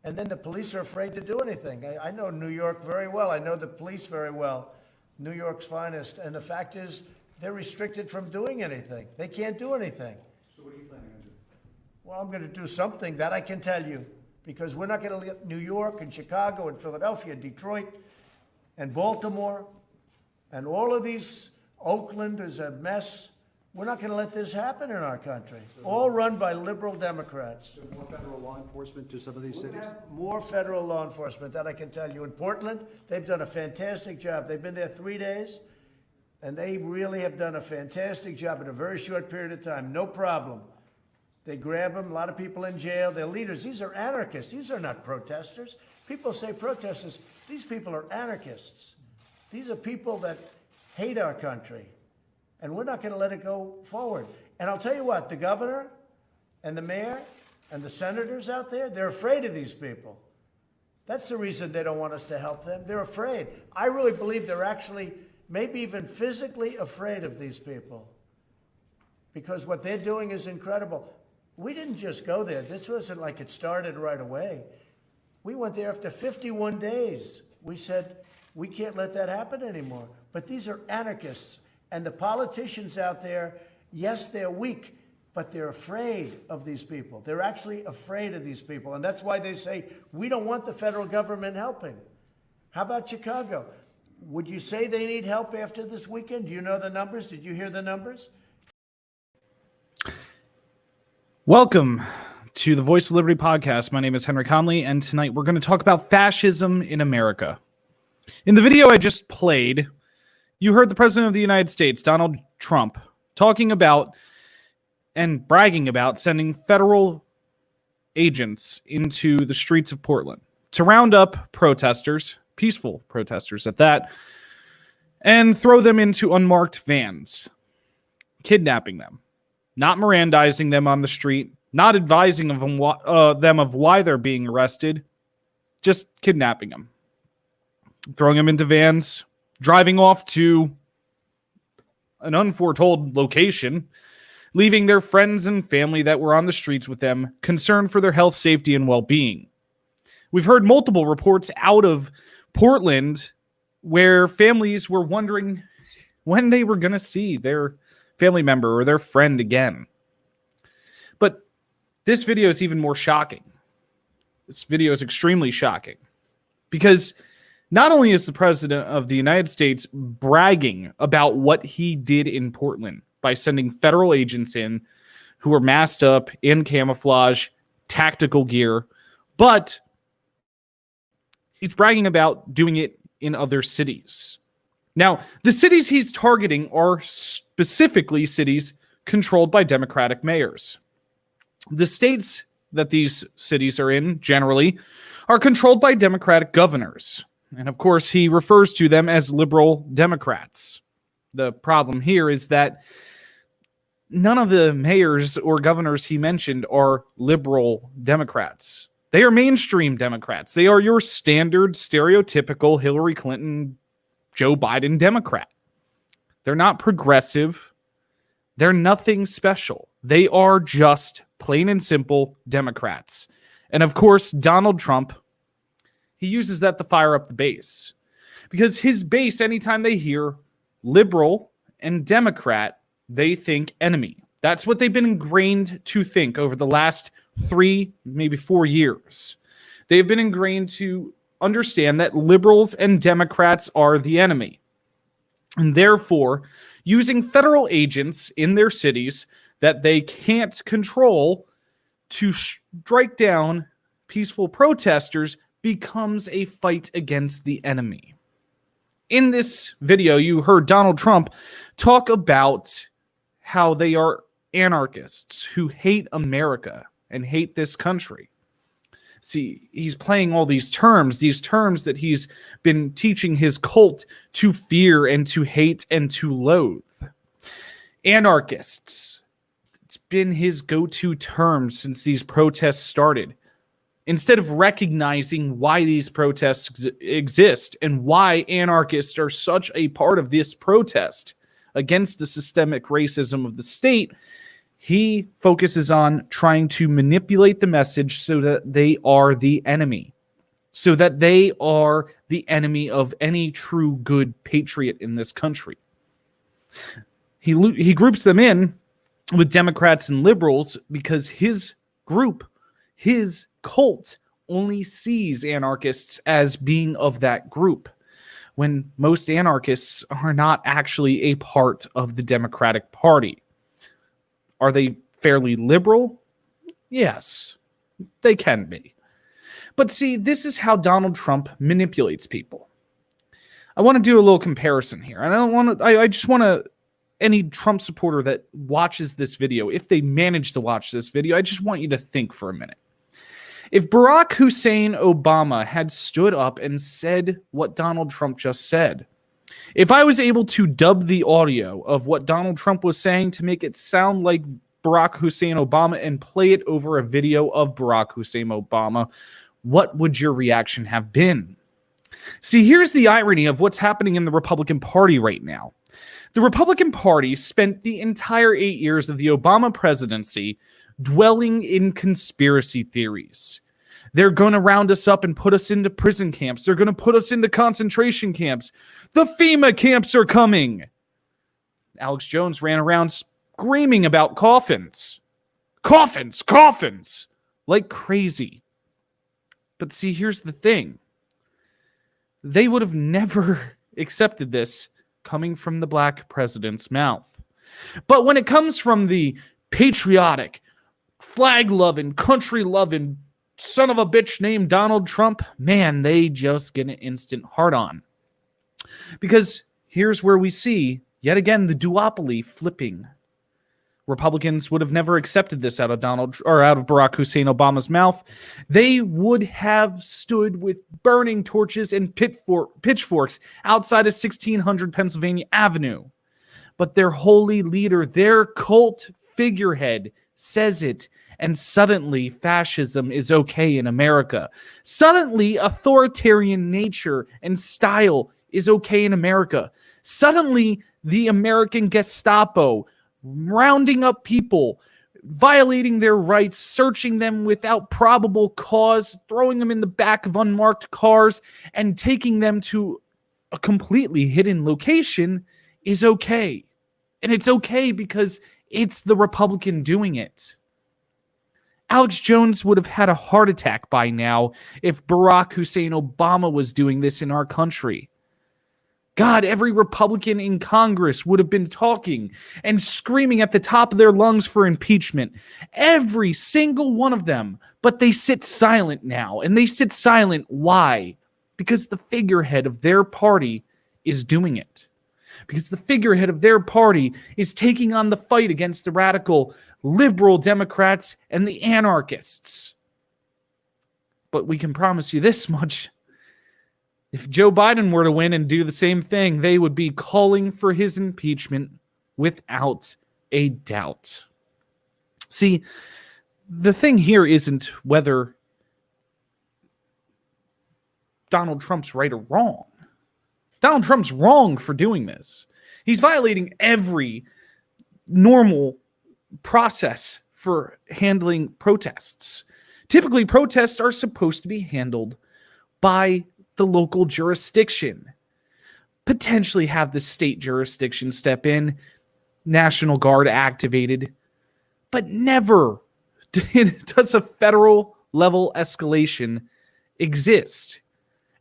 And then the police are afraid to do anything. I know New York very well. I know the police very well, New York's finest. And the fact is, they're restricted from doing anything. They can't do anything. So what are you planning on doing? Well, I'm going to do something that I can tell you, because we're not going to let New York and Chicago and Philadelphia, Detroit and Baltimore and all of these, Oakland is a mess. We're not going to let this happen in our country. All run by liberal Democrats. So more federal law enforcement to some of these cities? More federal law enforcement, that I can tell you. In Portland, they've done a fantastic job. They've been there 3 days, and they really have done a fantastic job in a very short period of time. No problem. They grab them, a lot of people in jail. They're leaders. These are anarchists. These are not protesters. People say protesters. These people are anarchists. These are people that hate our country. And we're not going to let it go forward. And I'll tell you what, the governor and the mayor and the senators out there, they're afraid of these people. That's the reason they don't want us to help them. They're afraid. I really believe they're actually maybe even physically afraid of these people, because what they're doing is incredible. We didn't just go there. This wasn't like it started right away. We went there after 51 days. We said, we can't let that happen anymore. But these are anarchists. And the politicians out there, yes, they're weak, but they're afraid of these people. They're actually afraid of these people. And that's why they say, we don't want the federal government helping. How about Chicago? Would you say they need help after this weekend? Do you know the numbers? Did you hear the numbers? Welcome to the Voice of Liberty podcast. My name is Henry Conley, and tonight we're going to talk about fascism in America. In the video I just played, you heard the President of the United States, Donald Trump, talking about and bragging about sending federal agents into the streets of Portland to round up protesters, peaceful protesters at that, and throw them into unmarked vans, kidnapping them, not Mirandizing them on the street, not advising them of why they're being arrested, just kidnapping them, throwing them into vans, driving off to an unforetold location, leaving their friends and family that were on the streets with them, concerned for their health, safety, and well-being. We've heard multiple reports out of Portland where families were wondering when they were going to see their family member or their friend again. But this video is even more shocking. This video is extremely shocking because not only is the President of the United States bragging about what he did in Portland by sending federal agents in who are masked up in camouflage, tactical gear, but he's bragging about doing it in other cities. Now, the cities he's targeting are specifically cities controlled by Democratic mayors. The states that these cities are in, generally, are controlled by Democratic governors. And of course, he refers to them as liberal Democrats. The problem here is that none of the mayors or governors he mentioned are liberal Democrats. They are mainstream Democrats. They are your standard, stereotypical Hillary Clinton, Joe Biden Democrat. They're not progressive. They're nothing special. They are just plain and simple Democrats. And of course, Donald Trump, he uses that to fire up the base. Because his base, anytime they hear liberal and Democrat, they think enemy. That's what they've been ingrained to think over the last 3, maybe 4 years. They've been ingrained to understand that liberals and Democrats are the enemy. And therefore, using federal agents in their cities that they can't control to strike down peaceful protesters becomes a fight against the enemy. In this video, you heard Donald Trump talk about how they are anarchists who hate America and hate this country. See, he's playing all these terms that he's been teaching his cult to fear and to hate and to loathe. Anarchists. It's been his go-to term since these protests started. Instead of recognizing why these protests exist and why anarchists are such a part of this protest against the systemic racism of the state, He focuses on trying to manipulate the message so that they are the enemy, so that they are the enemy of any true good patriot in this country. He groups them in with Democrats and liberals because his group, his cult, only sees anarchists as being of that group, when most anarchists are not actually a part of the Democratic Party. Are they fairly liberal? Yes, they can be. But see, this is how Donald Trump manipulates people. I want to do a little comparison here. I just want to, any Trump supporter that watches this video, if they manage to watch this video, I just want you to think for a minute. If Barack Hussein Obama had stood up and said what Donald Trump just said, if I was able to dub the audio of what Donald Trump was saying to make it sound like Barack Hussein Obama and play it over a video of Barack Hussein Obama, what would your reaction have been? See, here's the irony of what's happening in the Republican Party right now. The Republican Party spent the entire 8 years of the Obama presidency dwelling in conspiracy theories. They're going to round us up and put us into prison camps. They're going to put us into concentration camps. The FEMA camps are coming. Alex Jones ran around screaming about coffins. Coffins, coffins, like crazy. But see, here's the thing. They would have never accepted this coming from the black president's mouth. But when it comes from the patriotic, flag-loving, country-loving son of a bitch named Donald Trump, man, they just get an instant hard-on. Because here's where we see, yet again, the duopoly flipping. Republicans would have never accepted this out of Barack Hussein Obama's mouth. They would have stood with burning torches and pitchforks outside of 1600 Pennsylvania Avenue. But their holy leader, their cult figurehead, says it, and suddenly fascism is okay in America. Suddenly authoritarian nature and style is okay in America. Suddenly the American Gestapo rounding up people, violating their rights, searching them without probable cause, throwing them in the back of unmarked cars, and taking them to a completely hidden location is okay. And it's okay because it's the Republican doing it. Alex Jones would have had a heart attack by now if Barack Hussein Obama was doing this in our country. God, every Republican in Congress would have been talking and screaming at the top of their lungs for impeachment. Every single one of them. But they sit silent now. And they sit silent. Why? Because the figurehead of their party is doing it. Because the figurehead of their party is taking on the fight against the radical liberal Democrats and the anarchists. But we can promise you this much. If Joe Biden were to win and do the same thing, they would be calling for his impeachment without a doubt. See, the thing here isn't whether Donald Trump's right or wrong. Donald Trump's wrong for doing this. He's violating every normal process for handling protests. Typically, protests are supposed to be handled by the local jurisdiction. Potentially have the state jurisdiction step in, National Guard activated, but never does a federal level escalation exist.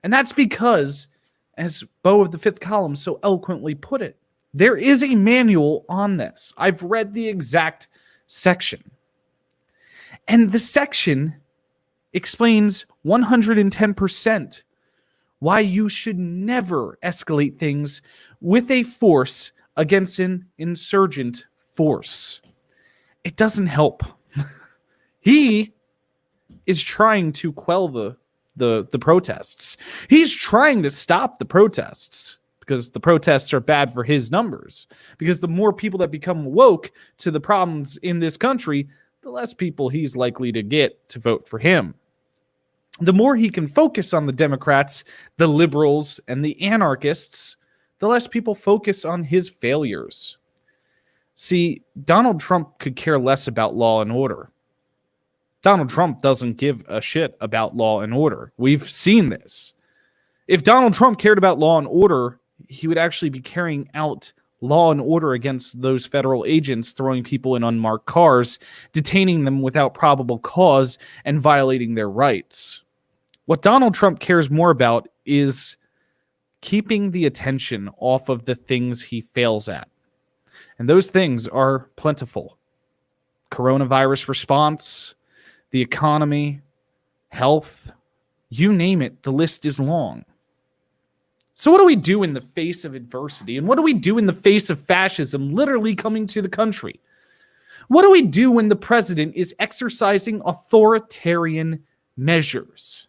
And that's because, as Beau of the Fifth Column so eloquently put it, there is a manual on this. I've read the exact section. And the section explains 110% why you should never escalate things with a force against an insurgent force. It doesn't help. He is trying to quell the protests. He's trying to stop the protests because the protests are bad for his numbers. Because the more people that become woke to the problems in this country, the less people he's likely to get to vote for him. The more he can focus on the Democrats, the liberals, and the anarchists, the less people focus on his failures. See, Donald Trump could care less about law and order. Donald Trump doesn't give a shit about law and order. We've seen this. If Donald Trump cared about law and order, he would actually be carrying out law and order against those federal agents throwing people in unmarked cars, detaining them without probable cause, and violating their rights. What Donald Trump cares more about is keeping the attention off of the things he fails at. And those things are plentiful. Coronavirus response, the economy, health, you name it, the list is long. So what do we do in the face of adversity? And what do we do in the face of fascism literally coming to the country? What do we do when the president is exercising authoritarian measures?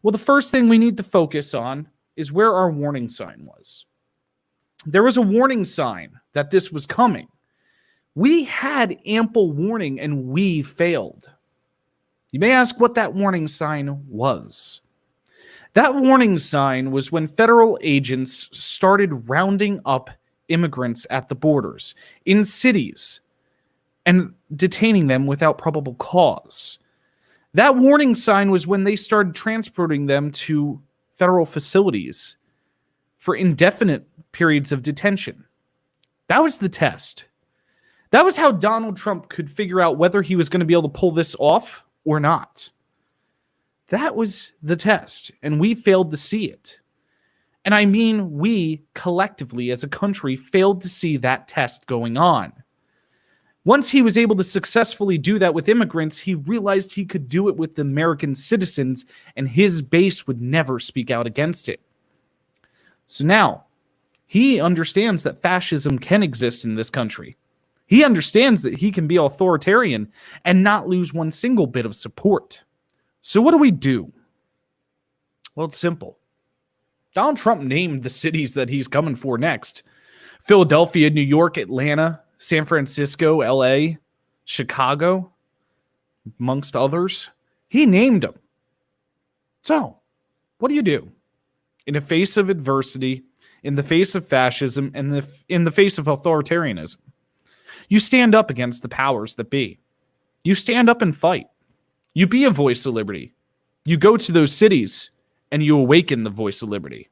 Well, the first thing we need to focus on is where our warning sign was. There was a warning sign that this was coming. We had ample warning and we failed. You may ask what that warning sign was. That warning sign was when federal agents started rounding up immigrants at the borders in cities and detaining them without probable cause. That warning sign was when they started transporting them to federal facilities for indefinite periods of detention. That was the test. That was how Donald Trump could figure out whether he was going to be able to pull this off or not. That was the test, and we failed to see it. And I mean, we collectively as a country failed to see that test going on. Once he was able to successfully do that with immigrants, he realized he could do it with American citizens, and his base would never speak out against it. So now, he understands that fascism can exist in this country. He understands that he can be authoritarian and not lose one single bit of support. So what do we do? Well, it's simple. Donald Trump named the cities that he's coming for next. Philadelphia, New York, Atlanta, San Francisco, LA, Chicago, amongst others. He named them. So, what do you do? In the face of adversity, in the face of fascism, and in the face of authoritarianism, you stand up against the powers that be. You stand up and fight. You be a voice of liberty. You go to those cities and you awaken the voice of liberty.